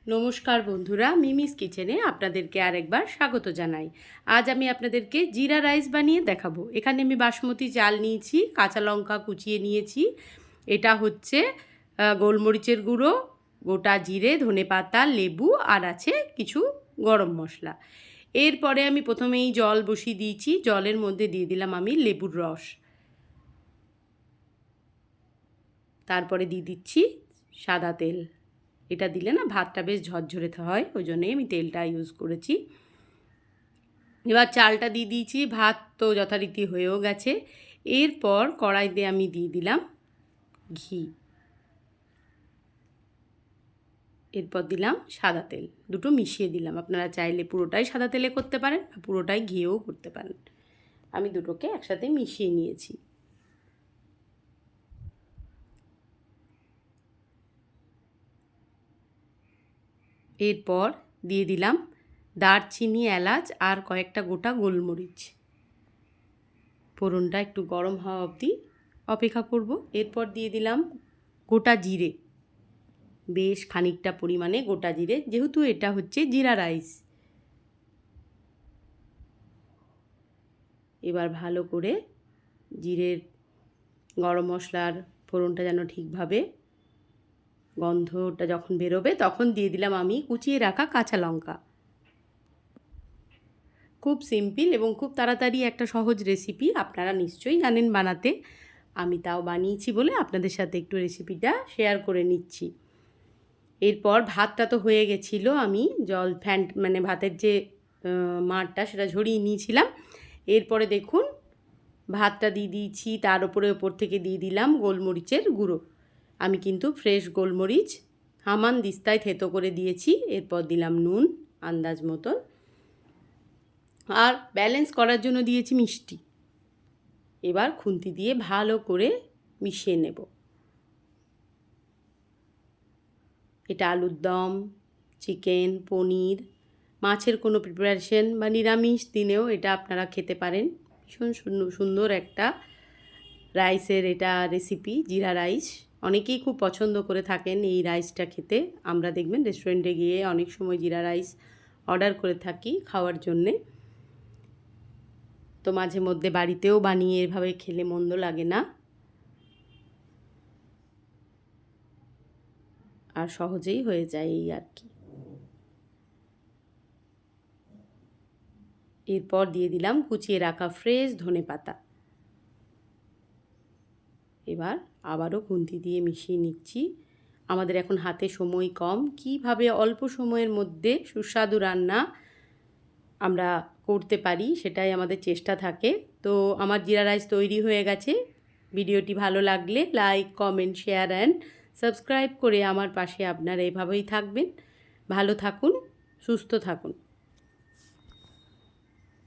নমস্কার বন্ধুরা, মিমিস কিচেনে আপনাদেরকে আরেকবার স্বাগত জানাই। আজ আমি আপনাদেরকে জিরা রাইস বানিয়ে দেখাবো। এখানে আমি বাসমতি চাল নিয়েছি, কাঁচা লঙ্কা কুচিয়ে নিয়েছি, এটা হচ্ছে গোলমরিচের গুঁড়ো, গোটা জিরে, ধনেপাতা, লেবু আর আছে কিছু গরম মশলা। এরপরে আমি প্রথমেই জল বসিয়ে দিয়েছি, জলের মধ্যে দিয়ে দিলাম আমি লেবুর রস, তারপরে দিয়ে দিচ্ছি সাদা তেল। এটা দিলে না ভাতটা বেশ ঝরঝরে হয়, ওই জন্যই আমি তেলটা ইউজ করেছি। এবার চালটা দিয়ে দিয়েছি, ভাত তো যথারীতি হয়েও গেছে। এরপর কড়াইতে আমি দিয়ে দিলাম ঘি, এরপর দিলাম সাদা তেল, দুটো মিশিয়ে দিলাম। আপনারা চাইলে পুরোটাই সাদা তেলে করতে পারেন বা পুরোটাই ঘিয়েও করতে পারেন। আমি দুটোকে একসাথে মিশিয়ে নিয়েছি। এরপর দিয়ে দিলাম দারচিনি, এলাচ আর কয়েকটা গোটা গোলমরিচ। ফোড়নটা একটু গরম হওয়া অবধি অপেক্ষা করব। এরপর দিয়ে দিলাম গোটা জিরে, বেশ খানিকটা পরিমাণে গোটা জিরে, যেহেতু এটা হচ্ছে জিরা রাইস। এবার ভালো করে জিরের, গরম মশলার ফোড়নটা যেন ঠিকভাবে গন্ধটা যখন বেরোবে তখন দিয়ে দিলাম আমি কুচিয়ে রাখা কাঁচা লঙ্কা। খুব সিম্পল এবং খুব তাড়াতাড়ি একটা সহজ রেসিপি, আপনারা নিশ্চয়ই জানেন বানাতে। আমি তাও বানিয়েছি বলে আপনাদের সাথে একটু রেসিপিটা শেয়ার করে নিচ্ছি। এরপর ভাতটা তো হয়ে গেছিলো, আমি জল মানে ভাতের যে মাড়টা সেটা ঝরিয়ে নিয়েছিলাম। এরপরে দেখুন ভাতটা দিয়ে দিয়েছি, তার ওপর থেকে দিয়ে দিলাম গোলমরিচের গুঁড়ো। আমি কিন্তু ফ্রেশ গোলমরিচ হামান দিস্তায় থেতো করে দিয়েছি। এরপর দিলাম নুন আন্দাজ মতন, আর ব্যালেন্স করার জন্য দিয়েছি মিষ্টি। এবার খুন্তি দিয়ে ভালো করে মিশিয়ে নেব। এটা আলুর দম, চিকেন, পনির, মাছের কোনো প্রিপারেশন বা নিরামিষ দিনেও এটা আপনারা খেতে পারেন। ভীষণ সুন্দর একটা রাইসের এটা রেসিপি, জিরা রাইস। অনেকেই খুব পছন্দ করে থাকেন এই রাইসটা খেতে। আমরা দেখবেন রেস্টুরেন্টে গিয়ে অনেক সময় জিরা রাইস অর্ডার করে থাকি খাওয়ার জন্যে। তো মাঝে মধ্যে বাড়িতেও বানিয়ে এভাবে খেলে মন্দ লাগে না, আর সহজেই হয়ে যায় এই আর কি। এরপর দিয়ে দিলাম কুচিয়ে রাখা ফ্রেশ ধনেপাতা। এবার আবারও খুন্তি দিয়ে মিশিয়ে নিচ্ছি। আমাদের এখন হাতে সময় কম, কিভাবে অল্প সময়ের মধ্যে সুস্বাদু রান্না আমরা করতে পারি সেটাই আমাদের চেষ্টা থাকে। তো আমার জিরা রাইস তৈরি হয়ে গেছে। ভিডিওটি ভালো লাগলে like, comment, share and subscribe করে আমার পাশে আপনারা এভাবেই থাকবেন। ভালো থাকুন, সুস্থ থাকুন।